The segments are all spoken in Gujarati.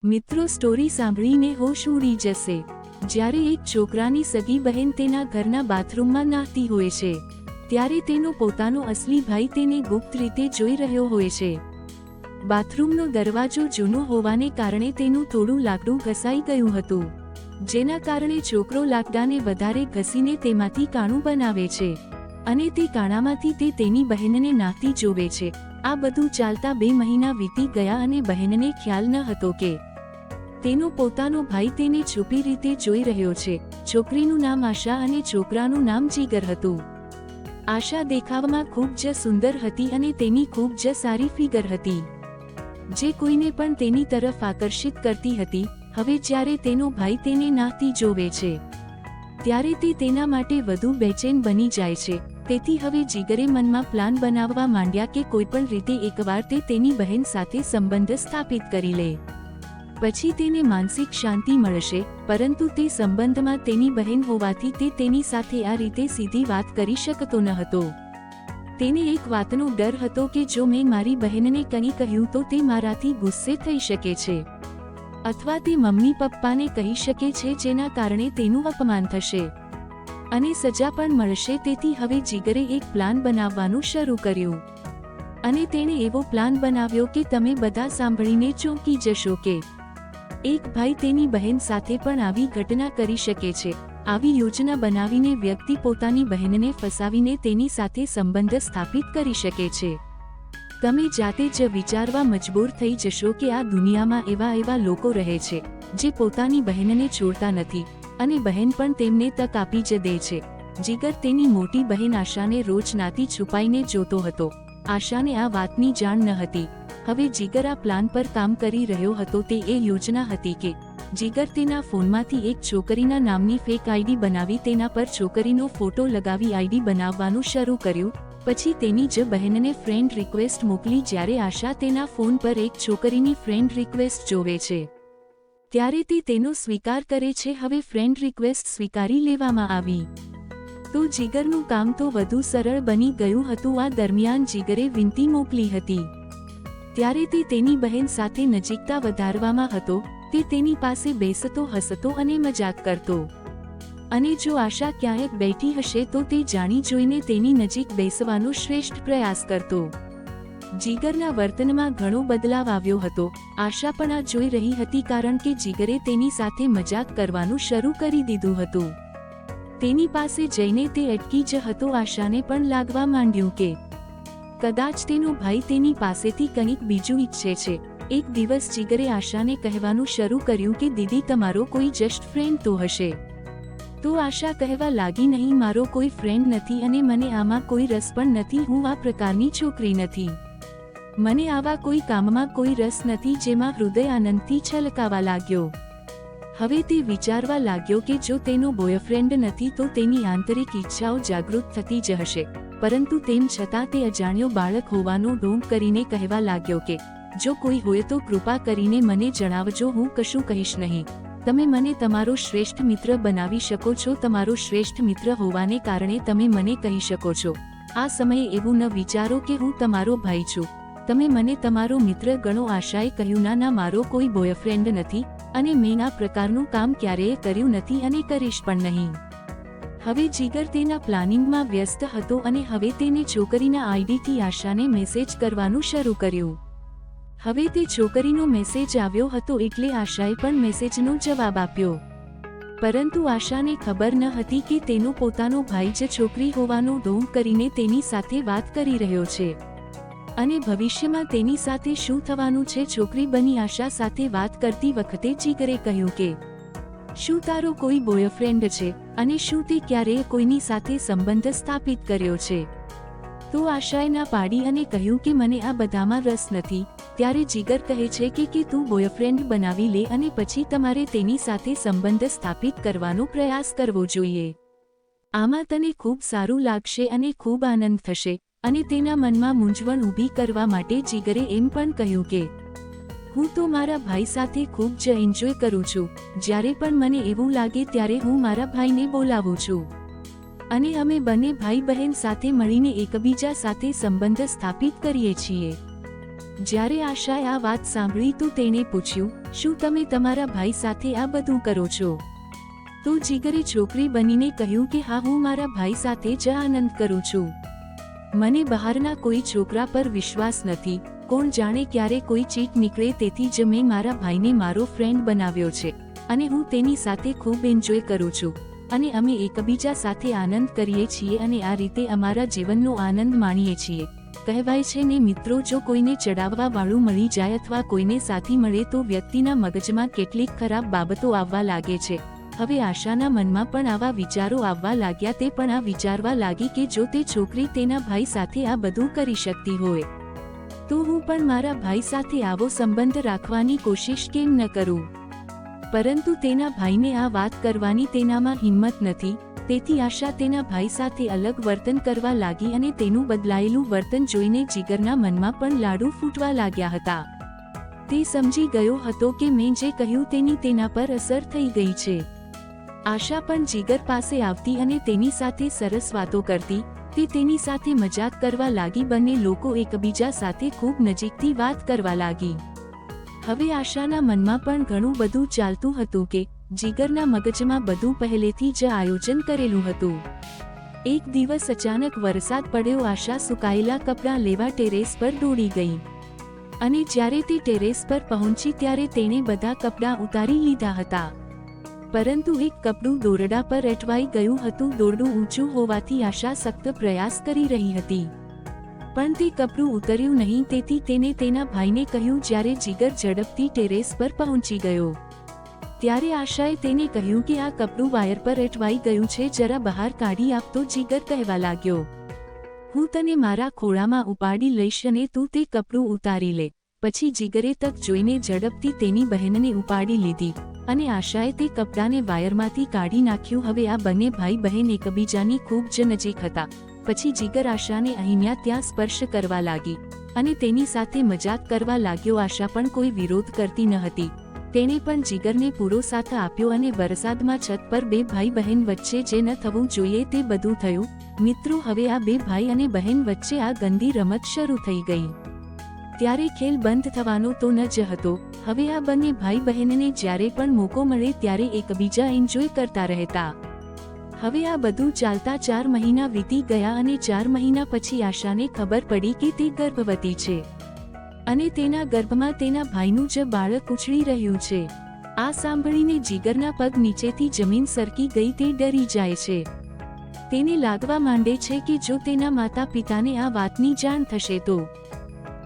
મિત્રો, સ્ટોરી સાંભળીને હોશ ઉડી જશે જ્યારે એક છોકરાની સગી બહેન તેના ઘરના બાથરૂમમાં નહાતી હોય છે ત્યારે તેનો પોતાનો અસલી ભાઈ તેને ગુપ્ત રીતે જોઈ રહ્યો હોય છે। બાથરૂમનો દરવાજો જૂનો હોવાને કારણે તેનું થોડું લાકડું ઘસાઈ ગયું હતું, જેના કારણે છોકરો લાકડાને વધારે ઘસીને તેમાંથી કાણું બનાવે છે અને તે કાણામાંથી તે તેની બહેનને નહાતી જોવે છે। આ બધું ચાલતા 2 મહિના વીતી ગયા અને બહેનને ખ્યાલ ન હતો કે તેનો પોતાનો ભાઈ તેને છુપી રીતે જોઈ રહ્યો છે। છોકરીનું નામ આશા અને છોકરાનું નામ જીગર હતું। આશા દેખાવમાં ખૂબ જ સુંદર હતી અને તેની ખૂબ જ સારી ફિગર હતી, જે કોઈને પણ તેની તરફ આકર્ષિત કરતી હતી। હવે જ્યારે તેનો ભાઈ તેને નહાતી જોવે છે ત્યારે તે તેના માટે વધુ બેચેન બની જાય છે। તેથી હવે જીગરે મનમાં પ્લાન બનાવવા માંડ્યા કે કોઈપણ રીતે એકવાર તે તેની બહેન સાથે સંબંધ સ્થાપિત કરી લે, પછી તેને માનસિક શાંતિ મળશે। પરંતુ તે સંબંધમાં તેની બહેન હોવાથી તે તેની સાથે આ રીતે સીધી વાત કરી શકતો ન હતો। તેને એક વાતનો ડર હતો કે જો મેં મારી બહેનને કંઈ કહ્યું તો તે મારાથી ગુસ્સે થઈ શકે છે અથવા તે મમ્મી પપ્પાને કહી શકે છે, જેના કારણે તેનું અપમાન થશે અને સજા પણ મળશે। તેથી હવે જીગરે એક પ્લાન બનાવવાનું શરૂ કર્યું અને તેણે એવો પ્લાન બનાવ્યો કે તમે બધા સાંભળીને ચોંકી જશો કે એક ભાઈ તેની બહેન સાથે પણ આવી ઘટના કરી શકે છે। આવી યોજના બનાવીને વ્યક્તિ પોતાની બહેનને ફસાવીને તેની સાથે સંબંધ સ્થાપિત કરી શકે છે। તમે જાતે જ વિચારવા મજબૂર થઈ જશો કે આ દુનિયામાં એવા લોકો રહે છે જે પોતાની બહેનને છોડતા નથી અને બહેન પણ તેમને તક આપી જ દે છે। જીગર તેની મોટી બહેન આશાને રોજ નાતી છુપાઈને જોતો હતો। આશાને આ વાતની જાણ ન હતી। હવે જીગર આ પ્લાન પર કામ કરી રહ્યો હતો। તે એ યોજના હતી કે જીગર તેના ફોનમાંથી એક છોકરીના નામની ફેક આઈડી બનાવી તેના પર છોકરીનો ફોટો લગાવી આઈડી બનાવવાનું શરૂ કર્યું। પછી તેની જ બહેનને ફ્રેન્ડ રિક્વેસ્ટ મોકલી। જ્યારે આશા તેના ફોન પર એક છોકરીની ફ્રેન્ડ રિક્વેસ્ટ જોવે છે ત્યારે તે તેનો સ્વીકાર કરે છે। હવે ફ્રેન્ડ રિક્વેસ્ટ સ્વીકારી લેવામાં આવી તો જીગરનું કામ તો વધુ સરળ બની ગયું હતું। આ દરમિયાન જીગરે વિનંતી મોકલી હતી ત્યારે તે તેની બહેન સાથે નજીકતા વધારવામાં હતો। તે તેની પાસે બેસતો, હસતો અને મજાક કરતો અને જો આશા ક્યાંક બેઠી હશે તો તે જાણી જોઈને તેની નજીક બેસવાનો શ્રેષ્ઠ પ્રયાસ કરતો। જીગરના વર્તનમાં ઘણો બદલાવ આવ્યો હતો। આશા પણ આ જોઈ રહી હતી કારણ કે જીગરે તેની સાથે મજાક કરવાનું શરૂ કરી દીધું હતું। તેની પાસે જઈને તે અટકી જ હતો। આશાને પણ લાગવા માંડ્યું કે કદાચ તેનો ભાઈ તેની પાસેથી કંઈક બીજું ઈચ્છે છે। એક દિવસ જીગરે આશાને કહેવાનું શરૂ કર્યું કે દીદી, તમારો કોઈ જસ્ટ ફ્રેન્ડ તો હશે? તો આશા કહેવા લાગી, નહીં, મારો કોઈ ફ્રેન્ડ નથી અને મને આમાં કોઈ રસ પણ નથી। હું આ પ્રકારની છોકરી નથી। મને આવા કોઈ કામમાં કોઈ રસ નથી જેમાં હૃદય આનંદથી છલકાવા લાગ્યો। હવે તે વિચારવા લાગ્યો કે જો તેનો બોયફ્રેન્ડ નથી તો તેની આંતરિક ઈચ્છાઓ જાગૃત થતી જ હશે, પરંતુ તેમ છતાં તે અજાણ્યો બાળક હોવાનો ઢોંગ કરીને કહેવા લાગ્યો કે જો કોઈ હોય તો કૃપા કરીને મને જણાવજો, હું કશું કહીશ નહીં। તમે મને તમારો શ્રેષ્ઠ મિત્ર બનાવી શકો છો। તમારો શ્રેષ્ઠ મિત્ર હોવાને કારણે તમે મને કહી શકો છો। આ સમયે એવું ન વિચારો કે હું તમારો ભાઈ છું। તમે મને તમારો મિત્ર ગણો। આશાએ કહ્યું, ના, મારો કોઈ બોયફ્રેન્ડ નથી અને મેં આ પ્રકારનું કામ ક્યારેય કર્યું નથી અને કરીશ પણ નહીં। હવે જીગર તેના પ્લાનિંગમાં વ્યસ્ત હતો અને હવે તેને છોકરીના આઈડીથી આશાને મેસેજ કરવાનું શરૂ કર્યું। હવે તે છોકરીનો મેસેજ આવ્યો હતો એટલે આશાએ પણ મેસેજનો જવાબ આપ્યો, પરંતુ આશાને ખબર ન હતી કે તેનો પોતાનો ભાઈ જ છોકરી હોવાનો ઢોંગ કરીને તેની સાથે વાત કરી રહ્યો છે અને ભવિષ્યમાં તેની સાથે શું થવાનું છે। છોકરી બની આશા સાથે વાત કરતી વખતે જીગરે કહ્યું કે શું તારો કોઈ બોયફ્રેન્ડ છે અને શું તે ક્યારેય કોઈની સાથે સંબંધ સ્થાપિત કર્યો છે? તો આશાએ ના પાડી અને કહ્યું કે મને આ બધામાં રસ નથી। ત્યારે જીગર કહે છે કે તું બોયફ્રેન્ડ બનાવી લે અને પછી તમારે તેની સાથે સંબંધ સ્થાપિત કરવાનો પ્રયાસ કરવો જોઈએ। આમાં તને ખૂબ સારું લાગશે અને ખૂબ આનંદ થશે। અને તેના મનમાં મૂંઝવણ ઊભી કરવા માટે જીગરે એમ પણ કહ્યું કે હું તો મારા ભાઈ સાથે ખૂબ જ એન્જોય કરું છું। જ્યારે પણ મને એવું લાગે ત્યારે હું મારા ભાઈને બોલાવું છું અને અમે બંને ભાઈ બહેન સાથે મળીને એકબીજા સાથે સંબંધ સ્થાપિત કરીએ છીએ। જ્યારે આશાએ આ વાત સાંભળી તો તેણે પૂછ્યું, શું તમે તમારા ભાઈ સાથે આ બધું કરો છો? તો જીગરે છોકરી બનીને કહ્યું કે હા, હું મારા ભાઈ સાથે જ આનંદ કરું છું. મને બહારના કોઈ છોકરા પર વિશ્વાસ નથી. કોણ જાણે ક્યારે કોઈ ચીટ નીકળે, તેથી જ મેં મારા ભાઈને મારો ફ્રેન્ડ બનાવ્યો છે અને હું તેની સાથે ખૂબ એન્જોય કરું છું અને અમે એકબીજા સાથે આનંદ કરીએ છીએ અને આ રીતે અમારા જીવનનો આનંદ માણીએ છીએ. કહેવાય છે ને મિત્રો, જો કોઈને ચડાવવા વાળું મળી જાય અથવા કોઈને સાથી મળે તો વ્યક્તિના મગજમાં કેટલીક ખરાબ બાબતો આવવા લાગે છે. હવે આશાના મનમાં પણ આવા વિચારો આવવા લાગ્યા. તે પણ આ વિચારવા લાગી કે જો તે છોકરી તેના ભાઈ સાથે આ બધું કરી શકતી હોય તો હું પણ મારા ભાઈ સાથે આવો સંબંધ રાખવાની કોશિશ કેમ ન કરું? પરંતુ તેના ભાઈને આ વાત કરવાની તેનામાં હિંમત નથી. તેથી આશા તેના ભાઈ સાથે અલગ વર્તન કરવા લાગી અને તેનું બદલાયેલું વર્તન જોઈને જીગરના મનમાં પણ લાડુ ફૂટવા લાગ્યા હતા. તે સમજી ગયો હતો કે મેં જે કહ્યું તેની તેના પર અસર થઈ ગઈ છે. આશા પણ જીગર પાસે આવતી અને તેની સાથે સરસ વાતો કરતી. તે તેની સાથે મજાક કરવા લાગી. બંને લોકો એકબીજા સાથે ખૂબ નજીકથી વાત કરવા લાગી. હવે આશાના મનમાં પણ ઘણું બધું ચાલતું હતું કે જીગરના મગજમાં બધું પહેલેથી જ આયોજન કરેલું હતું. એક દિવસ અચાનક વરસાદ પડ્યો. આશા સુકાયેલા કપડાં લેવા ટેરેસ પર દોડી ગઈ અને જ્યારે તે ટેરેસ પર પહોંચી ત્યારે તેણે બધા કપડાં ઉતારી લીધા હતા. પરંતુ એક કપડું દોરડા પર અટવાઈ ગયું હતું. દોરડું ઊંચું હોવાથી આશા સખ્ત પ્રયાસ કરી રહી હતી પણ તે કપડું ઉતર્યું નહીં. તેથી તેને તેના ભાઈને કહ્યું. જ્યારે જીગર ઝડપથી ટેરેસ પર પહોંચી ગયો ત્યારે આશાએ તેને કહ્યું કે આ કપડું વાયર પર અટવાઈ ગયું છે, જરા બહાર કાઢી આપતો. જીગર કહેવા લાગ્યો, હું તને મારા ખોળામાં ઉપાડી લઈશ અને તું તે કપડું ઉતારી લે. પછી જીગરે તક જોઈને ઝડપથી તેની બહેનને ઉપાડી લીધી અને આશાએ તે કપડાને વાયરમાંથી કાઢી નાખ્યું. હવે આ બંને ભાઈ બહેન એકબીજાની ખૂબ જ નજીક હતા. પછી જીગર આશાને અહીંયા ત્યાં સ્પર્શ કરવા લાગી અને તેની સાથે મજાક કરવા લાગ્યો. આશા પણ કોઈ વિરોધ કરતી ન હતી. તેણે પણ જીગરને પૂરો સાથ આપ્યો અને વરસાદમાં છત પર બે ભાઈ બહેન વચ્ચે જે ન થવું જોઈએ તે બધું થયું. મિત્રો, હવે આ બે ભાઈ અને બહેન વચ્ચે આ ગંદી રમત શરૂ થઈ ગઈ. ત્યારે ખેલ બંધ થવાનો તો ન જ હતો. હવે આ બંને ભાઈ બહેનને જ્યારે પણ મોકો મળે ત્યારે એકબીજા એન્જોય કરતા રહેતા. હવે આ બધું ચાલતા 4 મહિના વીતી ગયા અને 4 મહિના પછી આશાને ખબર પડી કે તે ગર્ભવતી છે અને તેના ગર્ભમાં તેના ભાઈનું જ બાળક ઉછળી રહ્યું છે. આ સાંભળીને જીગરના પગ નીચેથી જમીન સરકી ગઈ. તે ડરી જાય છે. તેને લાગવા માંડે છે કે જો તેના માતા પિતાને આ વાતની જાણ થશે તો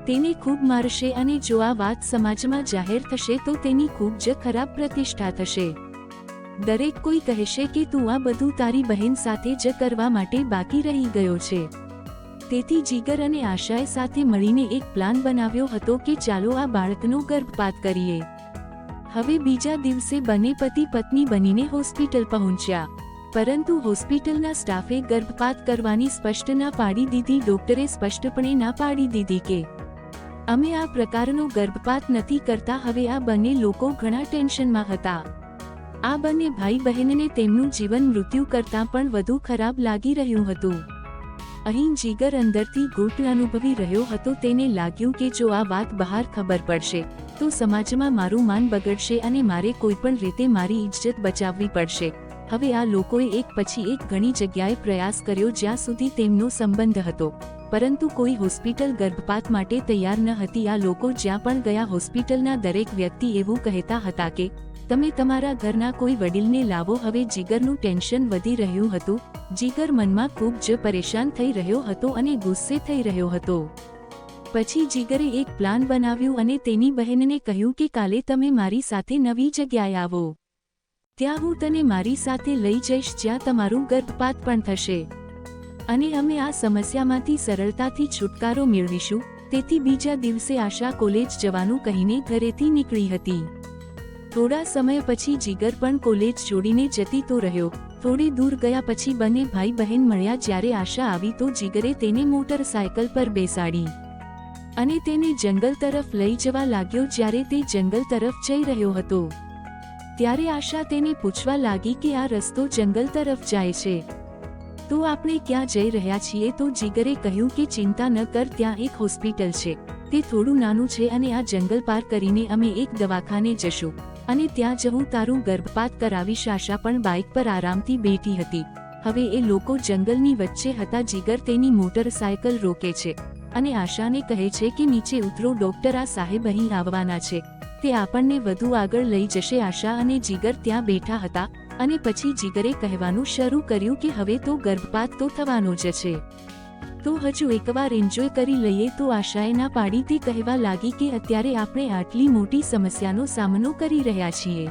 તેને ખૂબ મારશે અને જો આ વાત સમાજમાં જાહેર થશે તો તેની ખૂબ જ ખરાબ પ્રતિષ્ઠા થશે. દરેક કોઈ કહેશે કે તું આ બધું તારી બહેન સાથે જ કરવા માટે બાકી રહી ગયો છે. તેથી જીગર અને આશાએ સાથે મળીને એક પ્લાન બનાવ્યો હતો કે ચાલો આ બાળકનો ગર્ભપાત કરીએ. હવે બીજા દિવસે બંને પતિ પત્ની બનીને હોસ્પિટલ પહોંચ્યા. પરંતુ હોસ્પિટલના સ્ટાફે ગર્ભપાત કરવાની સ્પષ્ટ ના પાડી દીધી. ડોક્ટરે સ્પષ્ટપણે ના પાડી દીધી કે અમે આ પ્રકારનો ગર્ભપાત નથી કરતા. હવે આ બંને લોકો ઘણા ટેન્શનમાં હતા. આ બંને ભાઈ બહેનને તેમનું જીવન મૃત્યુ કરતાં પણ વધુ ખરાબ લાગી રહ્યું હતું. અહીં જીગર અંદરથી ઘૂંટ અનુભવી રહ્યો હતો. તેને લાગ્યું કે જો આ વાત બહાર ખબર પડશે તો સમાજમાં મારું માન બગડશે અને મારે કોઈપણ રીતે મારી ઇજ્જત બચાવવી પડશે. હવે આ લોકોએ એક પછી એક ઘણી જગ્યાએ પ્રયાસ કર્યો જ્યાં સુધી તેમનો સંબંધ હતો, પરંતુ કોઈ હોસ્પિટલ ગર્ભપાત માટે તૈયાર ન હતી. આ લોકો જ્યાં પણ ગયા હોસ્પિટલના દરેક વ્યક્તિ એવું કહેતા હતા કે તમે તમારા ઘરના કોઈ વડીલને લાવો. હવે જીગરનું ટેન્શન વધી રહ્યું હતું. જીગર મનમાં ખૂબ જ પરેશાન થઈ રહ્યો હતો અને ગુસ્સે થઈ રહ્યો હતો. પછી જીગરે એક પ્લાન બનાવ્યું અને તેની બહેનને કહ્યું કે કાલે તમે મારી સાથે નવી જગ્યાએ આવો. ત્યાં હું તને મારી સાથે લઈ જઈશ જ્યાં તમારું ગર્ભપાત પણ થશે અને અમે આ સમસ્યામાંથી સરળતાથી છુટકારો મેળવીશું. તેથી બીજા દિવસે આશા કોલેજ જવાનું કહીને ઘરેથી નીકળી હતી. થોડા સમય પછી જીગર પણ કોલેજ છોડીને જતી તો રહ્યો. થોડી દૂર ગયા પછી બંને ભાઈ બહેન મળ્યા. જ્યારે આશા આવી તો જીગરે તેને મોટરસાયકલ પર બેસાડી અને તેને જંગલ તરફ લઈ જવા લાગ્યો. જ્યારે તે જંગલ તરફ જઈ રહ્યો હતો ત્યારે આશા તેને પૂછવા લાગી કે આ રસ્તો જંગલ તરફ જાય છે તો આપણે ક્યાં જઈ રહ્યા છીએ? તો જીગરે કહ્યું કે ચિંતા ન કર, ત્યાં એક હોસ્પિટલ છે તે થોડું નાનું છે અને આ જંગલ પાર કરીને અમે એક દવાખાને જશું અને ત્યાં જવું તારું ગર્ભપાત કરાવીશ. આશા પણ બાઇક પર આરામથી બેઠી હતી. હવે એ લોકો જંગલની વચ્ચે હતા. જીગર તેની મોટરસાયકલ રોકે છે અને આશાને કહે છે કે નીચે ઉતરો, ડોક્ટર આ સાહેબ અહીં આવવાના છે, તે આપણને વધુ આગળ લઈ જશે. આશા અને જીગર ત્યાં બેઠા હતા અને પછી જીગરે કહેવાનું શરૂ કર્યું કે હવે તો ગર્ભપાત તો થવાનો જ છે, તો હજુ એકવાર એન્જોય કરી લઈએ. તો આશાએ ના પાડી. તે કહેવા લાગી કે અત્યારે આપણે આટલી મોટી સમસ્યાનો સામનો કરી રહ્યા છીએ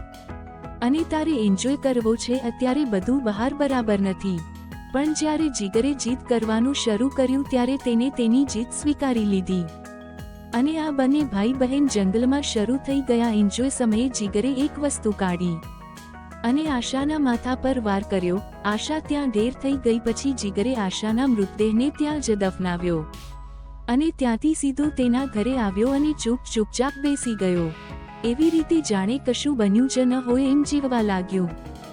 અને તારે એન્જોય કરવો છે. અત્યારે બધું બહાર બરાબર નથી. પણ જ્યારે જીગરે જીદ કરવાનું શરૂ કર્યું ત્યારે તેને તેની જીત સ્વીકારી લીધી અને આ બંને ભાઈ બહેન જંગલમાં શરૂ થઈ ગયા. એન્જોય સમયે જીગરે એક વસ્તુ કાઢી અને આશાના માથા પર વાર કર્યો. આશા ત્યાં ઢેર થઈ ગઈ. પછી જીગરે આશાના મૃતદેહને ત્યાં જ દફનાવ્યો અને ત્યાંથી સીધો તેના ઘરે આવ્યો અને ચૂપચાપ બેસી ગયો. એવી રીતે જાણે કશું બન્યું જ ન હોય એમ જીવવા લાગ્યો.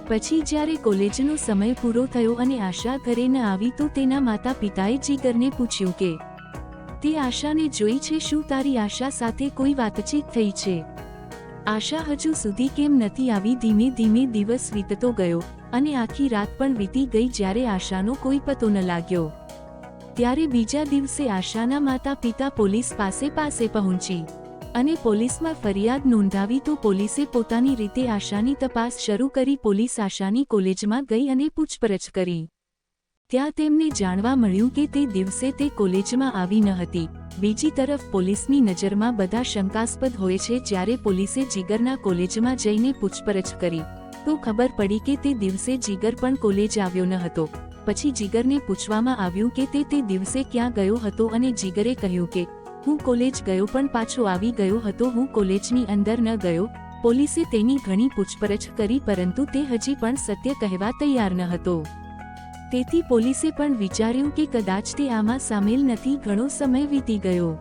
પછી જ્યારે કોલેજનો સમય પૂરો થયો અને આશા ઘરે ન આવી તો તેના માતા પિતાએ જીગરને પૂછ્યું કે તે આશાને જોઈ છે, શું તારી આશા સાથે કોઈ વાતચીત થઈ છે? આશા હજુ સુધી કેમ નથી આવી? ધીમે ધીમે દિવસ વીતતો ગયો અને આખી રાત પણ વીતી ગઈ જ્યારે આશાનો કોઈ પતો ન લાગ્યો. ત્યારે બીજા દિવસે આશાના માતા પિતા પોલીસ પાસે પહોંચી અને પોલીસમાં ફરિયાદ નોંધાવી તો પોલીસે પોતાની રીતે આશાની તપાસ શરૂ કરી. પોલીસ આશાની કોલેજમાં ગઈ અને પૂછપરછ કરી. ત્યાં તેમને જાણવા મળ્યું કે તે દિવસે તે કોલેજમાં આવી ન હતી. બીજી તરફ પોલીસની નજરમાં બધા શંકાસ્પદ હોય છે. જ્યારે પોલીસે જીગરના કોલેજમાં જઈને પૂછપરછ કરી તો ખબર પડી કે તે દિવસે જીગર પણ કોલેજ આવ્યો ન હતો. પછી જીગરને પૂછવામાં આવ્યું કે તે દિવસે ક્યાં ગયો હતો અને જીગરે કહ્યું કે હું કોલેજ ગયો પણ પાછો આવી ગયો હતો, હું કોલેજની અંદર ન ગયો. પોલીસે તેની ઘણી પૂછપરછ કરી પરંતુ તે હજી પણ સત્ય કહેવા તૈયાર ન હતો. તેથી પોલીસે પણ વિચાર્યું કે કદાચ તે આમાં સામેલ નથી. ઘણો સમય વીતી ગયો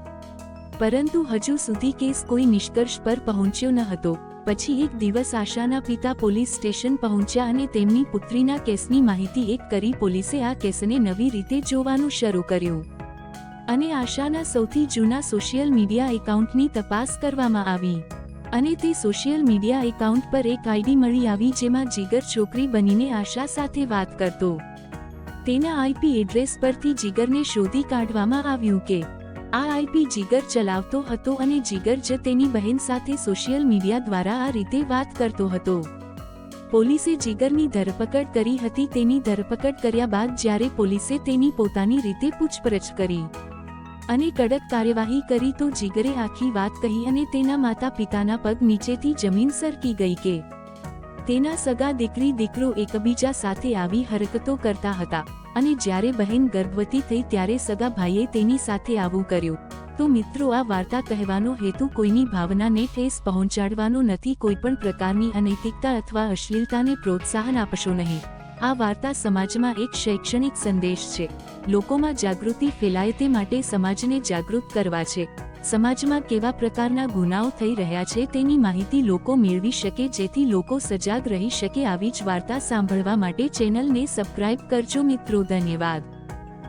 પરંતુ હજુ સુધી કેસ કોઈ નિષ્કર્ષ પર પહોંચ્યો ન હતો. પછી એક દિવસ આશાના પિતા પોલીસ સ્ટેશન પહોંચ્યા અને તેમની પુત્રીના કેસની માહિતી એક કરી. પોલીસે આ કેસને નવી રીતે જોવાનું શરૂ કર્યું અને આશાના સૌથી જૂના સોશિયલ મીડિયા એકાઉન્ટની તપાસ કરવામાં આવી અને તે સોશિયલ મીડિયા એકાઉન્ટ પર એક આઈડી મળી આવી જેમાં જીગર છોકરી બનીને આશા સાથે વાત કરતો. તેના આઈપી એડ્રેસ પરથી જીગરને શોધી કાઢવામાં આવ્યું કે આ આઈપી જીગર ચલાવતો હતો અને જીગર જ તેની બહેન સાથે સોશિયલ મીડિયા દ્વારા આ રીતે વાત કરતો હતો. પોલીસે જીગરની ધરપકડ કરી હતી. તેની ધરપકડ કર્યા બાદ જ્યારે પોલીસે તેની પોતાની રીતે પૂછપરછ કરી અને કડક કાર્યવાહી કરી તો જીગરે આખી વાત કહી અને તેના માતા પિતાના પગ નીચેથી જમીન સરકી ગઈ કે તેના સગા દીકરી દીકરો એકબીજા સાથે આવી હરકતો કરતા હતા અને જ્યારે બહેન ગર્ભવતી થઈ ત્યારે સગા ભાઈએ તેની સાથે આવું કર્યું. તો મિત્રો, આ વાર્તા કહેવાનો હેતુ કોઈની ભાવનાને ઠેસ પહોંચાડવાનો નથી. કોઈપણ પ્રકારની અનૈતિકતા અથવા અશ્લીલતાને પ્રોત્સાહન આપશો નહીં. આ વાર્તા સમાજમાં એક શૈક્ષણિક સંદેશ છે. લોકોમાં જાગૃતિ ફેલાય તે માટે સમાજને જાગૃત કરવા છે. સમાજમાં કેવા પ્રકારના ગુનાઓ થઈ રહ્યા છે તેની માહિતી લોકો મેળવી શકે જેથી લોકો સજાગ રહી શકે. આવી જ વાર્તા સાંભળવા માટે ચેનલને સબસ્ક્રાઇબ કરજો મિત્રો. ધન્યવાદ.